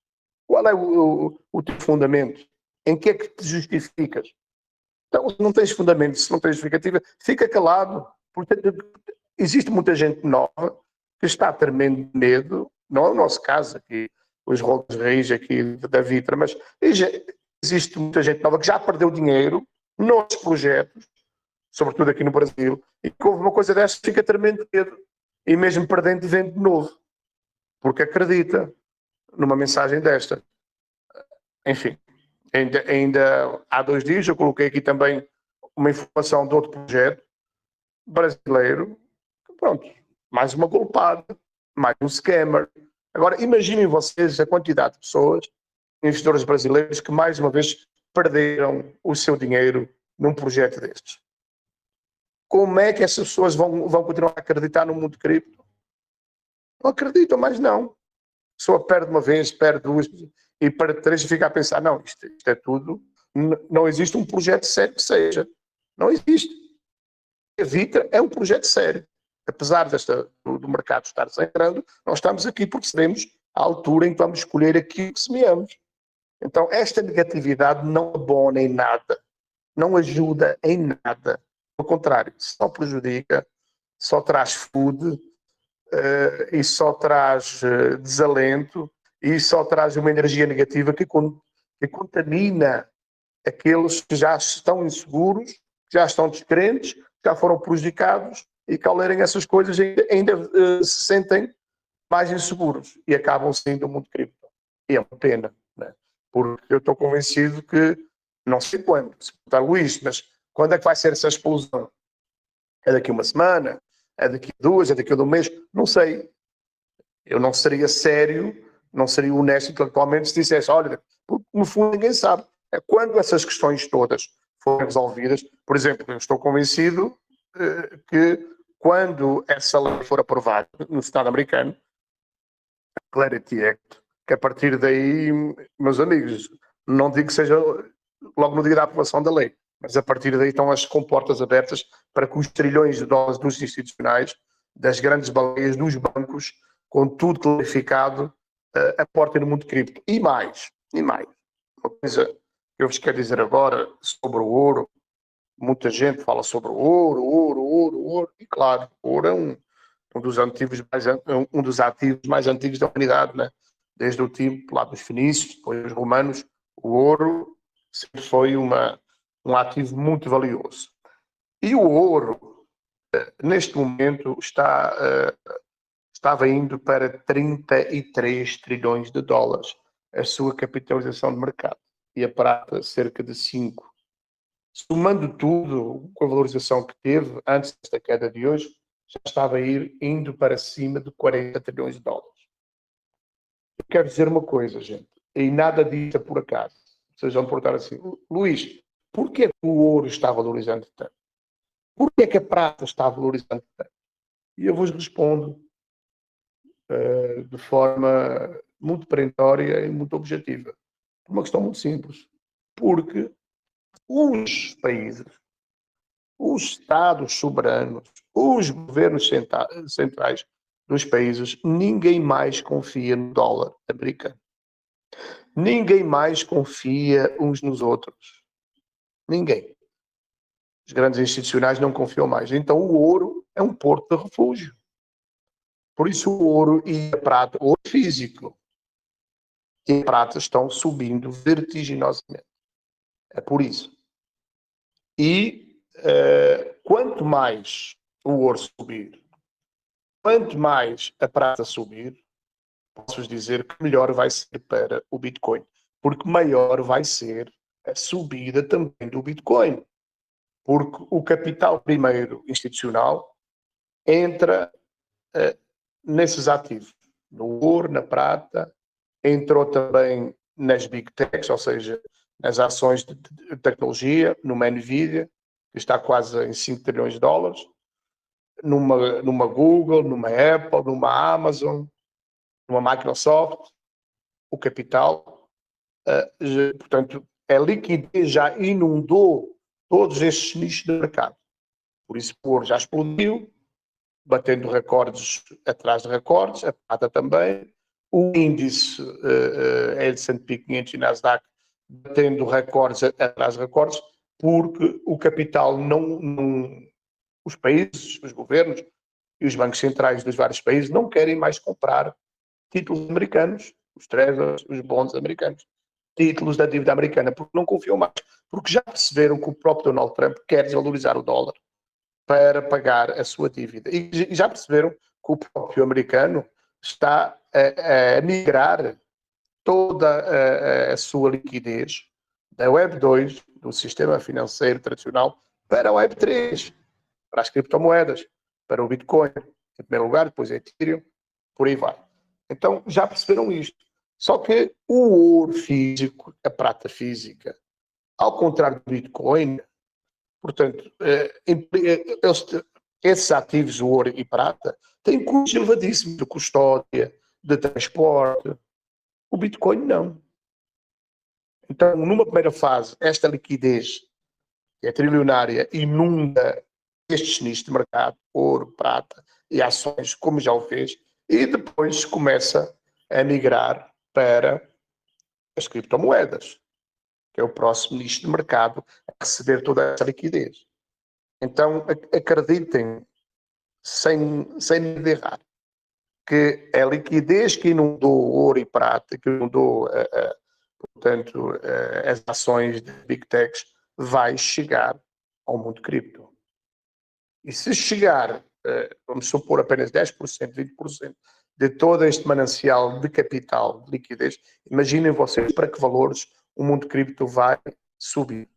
Qual é o teu fundamento? Em que é que te justificas? Então, se não tens fundamento, se não tens justificativa, fica calado. Porque existe muita gente nova que está a tremendo de medo, não é o nosso caso aqui, os rolos reis aqui da Vitra, mas existe muita gente nova que já perdeu dinheiro nos projetos, sobretudo aqui no Brasil, e que houve uma coisa desta, fica tremendo de medo. E mesmo perdendo, vende de novo. Porque acredita numa mensagem desta. Enfim. Ainda há 2 dias eu coloquei aqui também uma informação de outro projeto brasileiro. Pronto, mais uma golpada, mais um scammer. Agora, imaginem vocês a quantidade de pessoas, investidores brasileiros, que mais uma vez perderam o seu dinheiro num projeto destes. Como é que essas pessoas vão continuar a acreditar no mundo cripto? Não acreditam, mas não. A pessoa perde uma vez, perde 2, e para 3 fica a pensar, não, isto é tudo, não existe um projeto sério que seja. Não existe. A Vitra é um projeto sério. Apesar do mercado estar sangrando, nós estamos aqui porque sabemos a altura em que vamos escolher aquilo que semeamos. Então, esta negatividade não abona em nada, não ajuda em nada. Ao contrário, só prejudica, só traz food, e só traz desalento, e só traz uma energia negativa que contamina aqueles que já estão inseguros, que já estão descrentes, que já foram prejudicados e que ao lerem essas coisas ainda se sentem mais inseguros e acabam saindo do mundo cripto. E é uma pena, né? Porque eu estou convencido que, não sei quando, se perguntar Luís, mas quando é que vai ser essa explosão? É daqui a uma semana? É daqui a 2? É daqui a 1 mês? Não sei. Eu não seria sério, não seria honesto intelectualmente se dissesse, olha, porque no fundo ninguém sabe. É quando essas questões todas forem resolvidas. Por exemplo, eu estou convencido que quando essa lei for aprovada no Estado americano, a Clarity Act, que a partir daí, meus amigos, não digo que seja logo no dia da aprovação da lei, mas a partir daí estão as comportas abertas para que os trilhões de dólares dos institucionais, das grandes baleias, dos bancos, com tudo clarificado, aportem no mundo cripto. E mais. Uma coisa que eu vos quero dizer agora sobre o ouro. Muita gente fala sobre o ouro. E claro, o ouro é um dos ativos mais antigos da humanidade, né? Desde o tempo lá dos fenícios, depois dos romanos, o ouro sempre foi um ativo muito valioso. E o ouro, neste momento, estava indo para 33 trilhões de dólares a sua capitalização de mercado. E a prata, cerca de 5. Somando tudo, com a valorização que teve antes desta queda de hoje, já estava a indo para cima de 40 trilhões de dólares. Eu quero dizer uma coisa, gente, e nada disso é por acaso. Vocês vão perguntar assim, Luís, porquê que o ouro está valorizando tanto? Porquê que a prata está valorizando tanto? E eu vos respondo, de forma muito perentória e muito objetiva. Por uma questão muito simples. Porque os países, os Estados soberanos, os governos centrais dos países, ninguém mais confia no dólar americano. Ninguém mais confia uns nos outros. Ninguém. Os grandes institucionais não confiam mais. Então o ouro é um porto de refúgio. Por isso o ouro e a prata, o ouro físico e a prata estão subindo vertiginosamente. É por isso. E quanto mais o ouro subir, quanto mais a prata subir, posso dizer que melhor vai ser para o Bitcoin. Porque maior vai ser a subida também do Bitcoin. Porque o capital primeiro institucional entra nesses ativos, no ouro, na prata, entrou também nas Big Techs, ou seja, nas ações de tecnologia, numa Nvidia, que está quase em 5 trilhões de dólares, numa Google, numa Apple, numa Amazon, numa Microsoft, o capital, portanto, a liquidez já inundou todos esses nichos de mercado. Por isso, o ouro já explodiu, batendo recordes atrás de recordes, a prata também, o índice S&P 500 e Nasdaq batendo recordes atrás de recordes, porque o capital os países, os governos e os bancos centrais dos vários países não querem mais comprar títulos americanos, os treasuries, os bonds americanos, títulos da dívida americana, porque não confiam mais, porque já perceberam que o próprio Donald Trump quer desvalorizar o dólar para pagar a sua dívida. E já perceberam que o próprio americano está a migrar toda a sua liquidez da Web 2, do sistema financeiro tradicional, para a Web 3, para as criptomoedas, para o Bitcoin, em primeiro lugar, depois a Ethereum, por aí vai. Então, já perceberam isto. Só que o ouro físico, a prata física, ao contrário do Bitcoin, portanto, esses ativos, o ouro e prata, têm custos elevadíssimos de custódia, de transporte. O Bitcoin não. Então, numa primeira fase, esta liquidez, que é trilionária, inunda estes nichos de mercado, ouro, prata e ações, como já o fez, e depois começa a migrar para as criptomoedas, que é o próximo nicho de mercado a receber toda essa liquidez. Então, acreditem, sem medo de errar, que a liquidez que inundou ouro e prata, que inundou, portanto, as ações de Big Techs, vai chegar ao mundo cripto. E se chegar, vamos supor, apenas 10%, 20% de todo este manancial de capital, de liquidez, imaginem vocês para que valores o mundo cripto vai subir.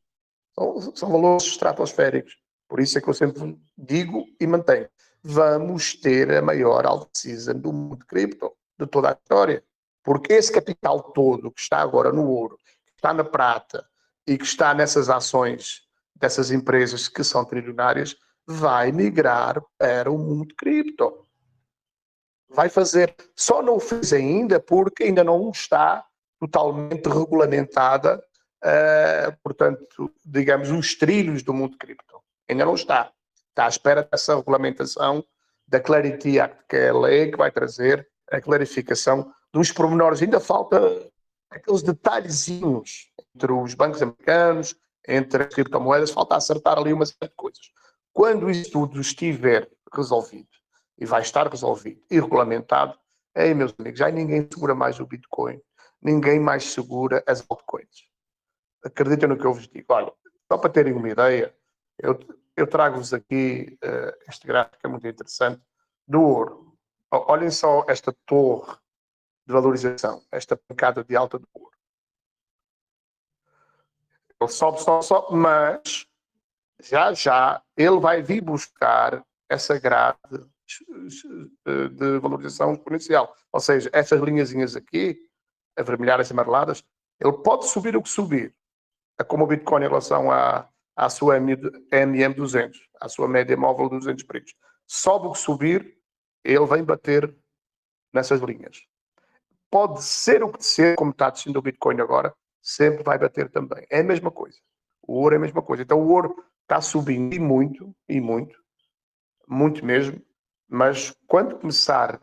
São valores estratosféricos. Por isso é que eu sempre digo e mantenho. Vamos ter a maior alt-season do mundo cripto, de toda a história. Porque esse capital todo que está agora no ouro, que está na prata e que está nessas ações dessas empresas que são trilionárias, vai migrar para o mundo cripto. Vai fazer. Só não fez ainda porque ainda não está totalmente regulamentada, portanto, digamos, os trilhos do mundo cripto. Ainda não está. Está à espera dessa regulamentação da Clarity Act, que é a lei que vai trazer a clarificação dos pormenores. Ainda falta aqueles detalhezinhos entre os bancos americanos, entre as criptomoedas, falta acertar ali uma série de coisas. Quando isso tudo estiver resolvido, e vai estar resolvido e regulamentado, aí, meus amigos, já ninguém segura mais o Bitcoin, ninguém mais segura as altcoins. Acreditem no que eu vos digo. Olha, só para terem uma ideia, eu trago-vos aqui este gráfico que é muito interessante, do ouro. Olhem só esta torre de valorização, esta pancada de alta do ouro. Ele sobe, mas já ele vai vir buscar essa grade de valorização exponencial. Ou seja, essas linhazinhas aqui, avermelhadas e amareladas, ele pode subir o que subir. É como o Bitcoin em relação à sua MM200, à sua média móvel de 200 períodos. Sobe o que subir, ele vem bater nessas linhas. Pode ser o que ser, como está descendo o Bitcoin agora, sempre vai bater também. É a mesma coisa. O ouro é a mesma coisa. Então o ouro está subindo e muito mesmo, mas quando começar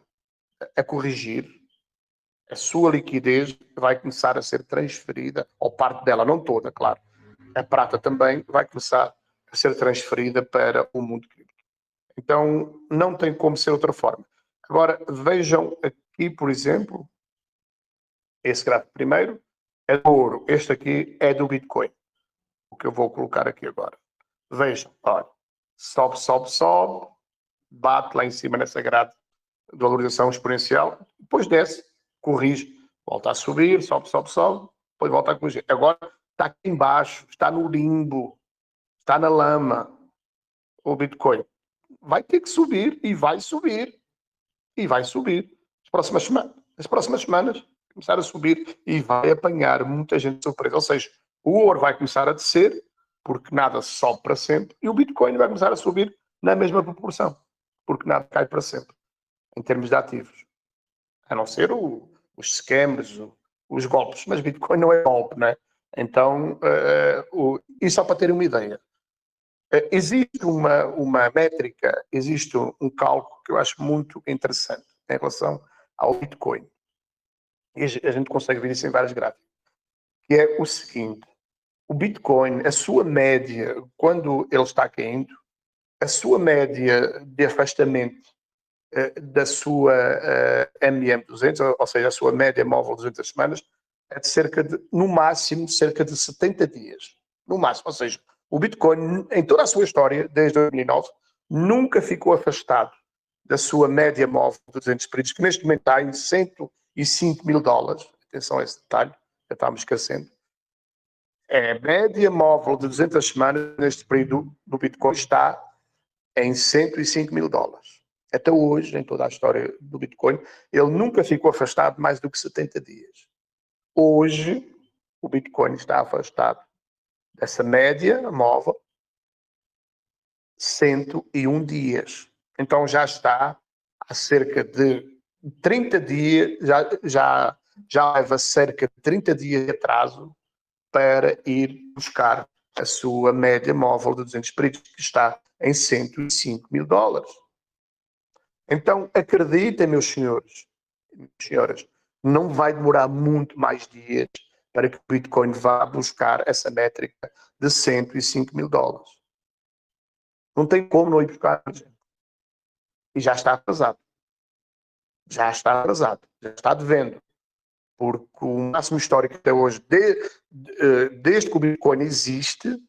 a corrigir, a sua liquidez vai começar a ser transferida, ou parte dela, não toda, claro. A prata também vai começar a ser transferida para o mundo cripto. Então não tem como ser outra forma. Agora vejam aqui, por exemplo, esse gráfico primeiro é do ouro, este aqui é do Bitcoin. O que eu vou colocar aqui agora. Vejam, olha, sobe, bate lá em cima nessa grade de valorização exponencial, depois desce, corrige, volta a subir, sobe, depois volta a corrigir. Agora está aqui embaixo, está no limbo, está na lama. O Bitcoin vai ter que subir e vai subir. E vai subir. As próximas semanas começar a subir e vai apanhar muita gente de surpresa. Ou seja, o ouro vai começar a descer, porque nada sobe para sempre, e o Bitcoin vai começar a subir na mesma proporção, porque nada cai para sempre, em termos de ativos. A não ser os scams, os golpes. Mas Bitcoin não é golpe, não é? Então, e só para terem uma ideia, existe uma métrica, existe um cálculo que eu acho muito interessante em relação ao Bitcoin. E a gente consegue ver isso em vários gráficos. Que é o seguinte: o Bitcoin, a sua média, quando ele está caindo, a sua média de afastamento da sua MM200, ou seja, a sua média móvel de 200 semanas, é de no máximo, cerca de 70 dias. No máximo, ou seja, o Bitcoin, em toda a sua história, desde 2009, nunca ficou afastado da sua média móvel de 200 períodos, que neste momento está em 105 mil dólares. Atenção a esse detalhe, já estamos esquecendo. A média móvel de 200 semanas, neste período, do Bitcoin está em 105 mil dólares. Até hoje, em toda a história do Bitcoin, ele nunca ficou afastado mais do que 70 dias. Hoje, o Bitcoin está afastado dessa média móvel 101 dias. Então já está há cerca de 30 dias, já leva cerca de 30 dias de atraso para ir buscar a sua média móvel de 200 períodos, que está em 105 mil dólares. Então, acreditem, meus senhores e senhoras, não vai demorar muito mais dias para que o Bitcoin vá buscar essa métrica de 105 mil dólares. Não tem como não ir buscar, gente. E já está atrasado. Já está devendo. Porque o máximo histórico até hoje, desde que o Bitcoin existe,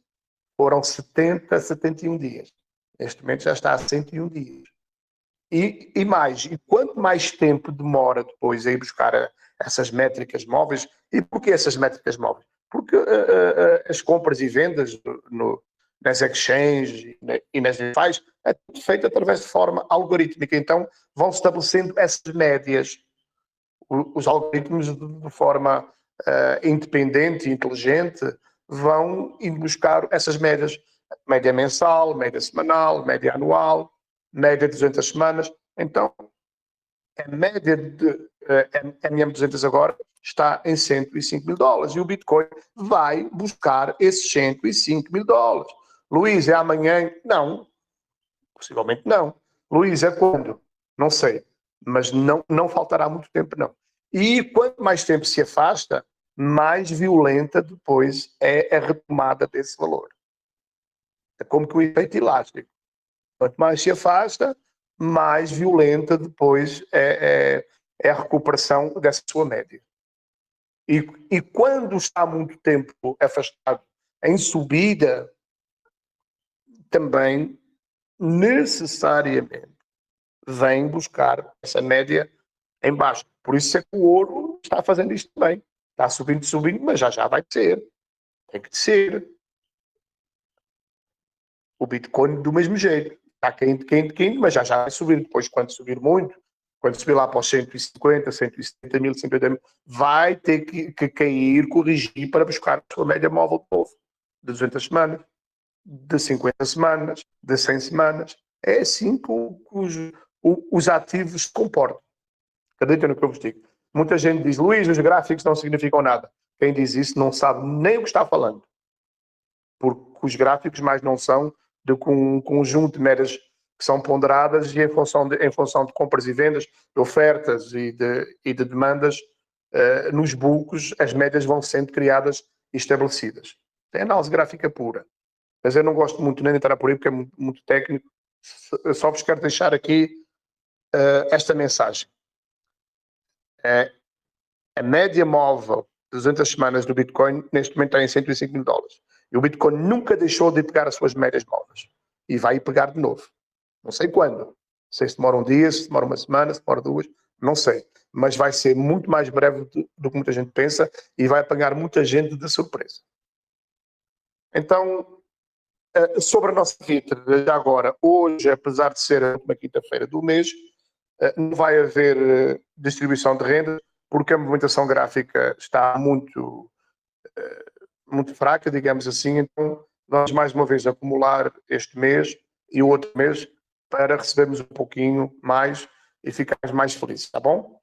foram 70 a 71 dias. Neste momento já está a 101 dias. E mais, e quanto mais tempo demora depois a ir buscar essas métricas móveis, e porquê essas métricas móveis? Porque as compras e vendas nas exchanges e nas DeFi é tudo feito através de forma algorítmica, então vão estabelecendo essas médias. Os algoritmos de forma independente e inteligente vão ir buscar essas médias, média mensal, média semanal, média anual, média de 200 semanas. Então, a média de MM200 agora está em 105 mil dólares e o Bitcoin vai buscar esses 105 mil dólares. Luís, é amanhã? Não, possivelmente não. Luís, é quando? Não sei, mas não faltará muito tempo, não. E quanto mais tempo se afasta, mais violenta depois é a retomada desse valor. É como que o efeito elástico. Quanto mais se afasta, mais violenta depois é a recuperação dessa sua média. E quando está muito tempo afastado em subida, também necessariamente vem buscar essa média em baixo. Por isso é que o ouro está fazendo isto também. Está subindo, mas já vai descer. Tem que descer. O Bitcoin do mesmo jeito. Está caindo, mas já vai subir. Depois, quando subir muito, quando subir lá para os 150, 170 mil, 180 mil, vai ter que cair, corrigir para buscar a sua média móvel de novo. De 200 semanas, de 50 semanas, de 100 semanas. É assim que os ativos se comportam. Acreditem no que eu vos digo. Muita gente diz, Luís, os gráficos não significam nada. Quem diz isso não sabe nem o que está falando. Porque os gráficos mais não são do que um conjunto de médias que são ponderadas e em função de compras e vendas, de ofertas e de demandas, nos bulcos as médias vão sendo criadas e estabelecidas. É análise gráfica pura. Mas eu não gosto muito nem de entrar por aí porque é muito, muito técnico. Eu só vos quero deixar aqui esta mensagem. A média móvel de 200 semanas do Bitcoin neste momento está em 105 mil dólares. E o Bitcoin nunca deixou de pegar as suas médias móveis. E vai pegar de novo. Não sei quando. Não sei se demora um dia, se demora uma semana, se demora 2. Não sei. Mas vai ser muito mais breve do que muita gente pensa e vai apanhar muita gente de surpresa. Então, sobre a nossa vida, já agora, hoje, apesar de ser a última quinta-feira do mês, não vai haver distribuição de renda, porque a movimentação gráfica está muito fraca, digamos assim. Então, vamos mais uma vez acumular este mês e o outro mês para recebermos um pouquinho mais e ficarmos mais felizes, tá bom?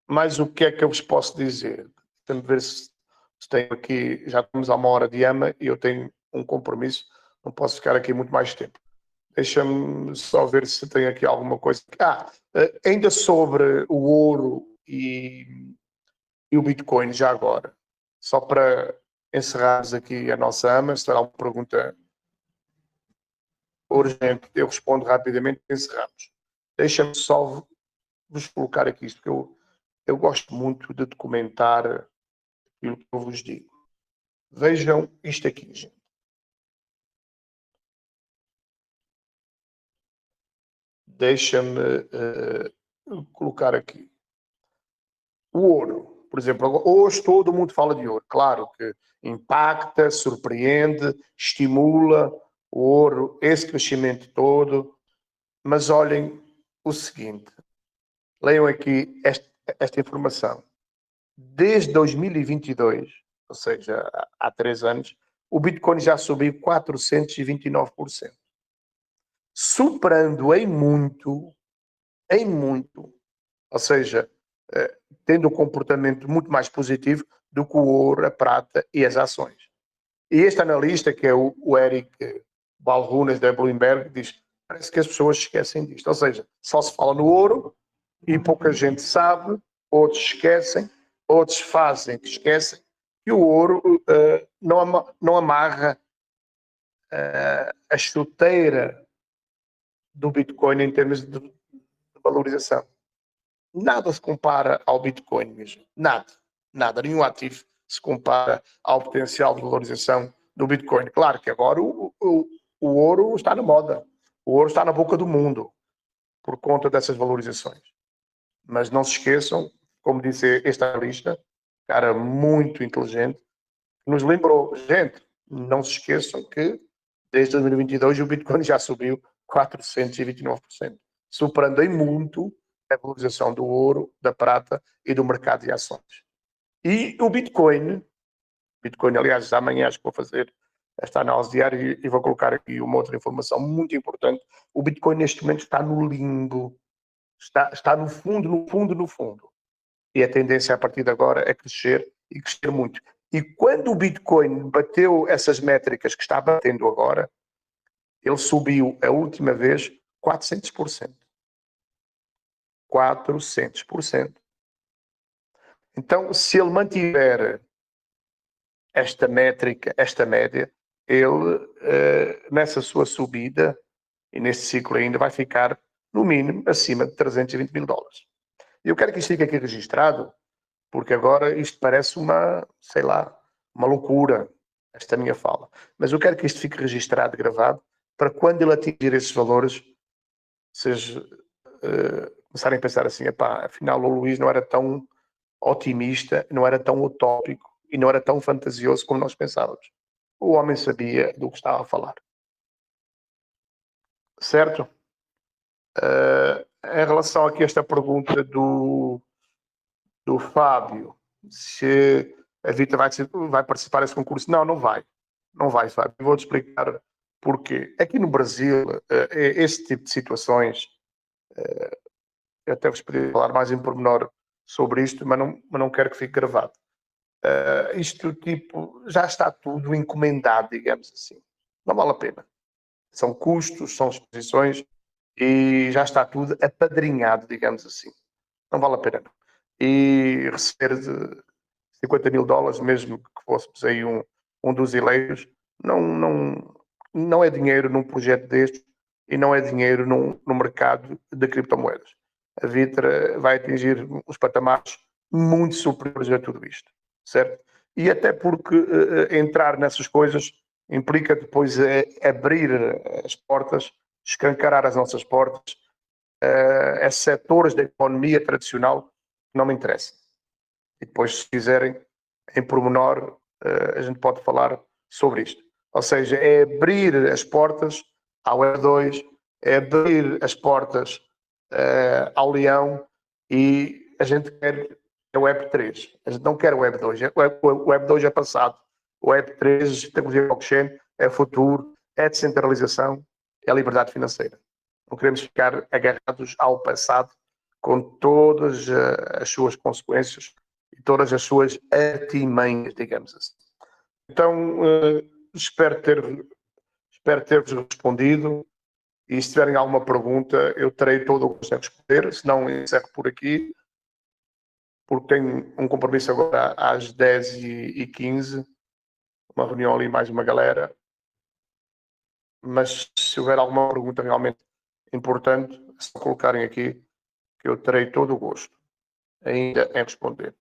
Mas o que é que eu vos posso dizer? Deixa-me ver se tenho aqui, já estamos a 1 hora de ama e eu tenho um compromisso, não posso ficar aqui muito mais tempo. Deixa-me só ver se tem aqui alguma coisa. Ainda sobre o ouro e o Bitcoin, já agora, só para encerrarmos aqui a nossa ama, se tiver alguma pergunta urgente, eu respondo rapidamente e encerramos. Deixa-me só vos colocar aqui isto, porque eu gosto muito de documentar aquilo que eu vos digo. Vejam isto aqui, gente. Deixa-me colocar aqui. O ouro, por exemplo, hoje todo mundo fala de ouro. Claro que impacta, surpreende, estimula o ouro, esse crescimento todo. Mas olhem o seguinte, leiam aqui esta informação. Desde 2022, ou seja, há 3 anos, o Bitcoin já subiu 429%. Superando em muito, ou seja, tendo um comportamento muito mais positivo do que o ouro, a prata e as ações. E este analista, que é o Eric Balhunas da Bloomberg, diz, parece que as pessoas esquecem disto. Ou seja, só se fala no ouro e pouca gente sabe, outros esquecem, outros fazem que esquecem, que o ouro não amarra a chuteira do Bitcoin em termos de valorização. Nada se compara ao Bitcoin mesmo. Nada. Nenhum ativo se compara ao potencial de valorização do Bitcoin. Claro que agora o ouro está na moda. O ouro está na boca do mundo por conta dessas valorizações. Mas não se esqueçam, como disse este analista, cara muito inteligente, nos lembrou, gente, não se esqueçam que desde 2022 o Bitcoin já subiu 429%, superando em muito a valorização do ouro, da prata e do mercado de ações. E o Bitcoin, aliás, amanhã acho que vou fazer esta análise diária e vou colocar aqui uma outra informação muito importante. O Bitcoin neste momento está no limbo, está no fundo. E a tendência a partir de agora é crescer e crescer muito. E quando o Bitcoin bateu essas métricas que está batendo agora, ele subiu a última vez 400%. 400%. Então, se ele mantiver esta métrica, esta média, ele, nessa sua subida e neste ciclo ainda, vai ficar, no mínimo, acima de 320 mil dólares. E eu quero que isto fique aqui registrado, porque agora isto parece uma loucura, esta minha fala. Mas eu quero que isto fique registrado, gravado, para quando ele atingir esses valores, vocês começarem a pensar assim, afinal o Luís não era tão otimista, não era tão utópico e não era tão fantasioso como nós pensávamos. O homem sabia do que estava a falar. Certo? Em relação aqui a esta pergunta do Fábio, se a Vita vai participar desse concurso. Não vai. Não vai, Fábio. Vou-te explicar porquê. Aqui no Brasil, esse tipo de situações Eu até vos podia falar mais em pormenor sobre isto, mas não quero que fique gravado. Isto tipo, já está tudo encomendado, digamos assim. Não vale a pena. São custos, são exposições e já está tudo apadrinhado, digamos assim. Não vale a pena. E receber de 50 mil dólares, mesmo que fôssemos aí um dos eleitos, não é dinheiro num projeto destes e não é dinheiro no mercado de criptomoedas. A Vitra vai atingir uns patamares muito superiores a tudo isto, certo? E até porque entrar nessas coisas implica depois abrir as portas, escancarar as nossas portas a setores da economia tradicional que não me interessam. E depois, se quiserem, em pormenor, a gente pode falar sobre isto. Ou seja, é abrir as portas ao Web2, é abrir as portas ao Leão, e a gente quer o Web3. A gente não quer o Web2. O Web2 é passado. O Web3, tecnologia blockchain, é futuro, é descentralização, é liberdade financeira. Não queremos ficar agarrados ao passado com todas as suas consequências e todas as suas artimanhas, digamos assim. Então, espero ter-vos respondido, e se tiverem alguma pergunta, eu terei todo o gosto em responder, se não, encerro por aqui, porque tenho um compromisso agora às 10h15, uma reunião ali, mais uma galera, mas se houver alguma pergunta realmente importante, é só colocarem aqui, que eu terei todo o gosto ainda em responder.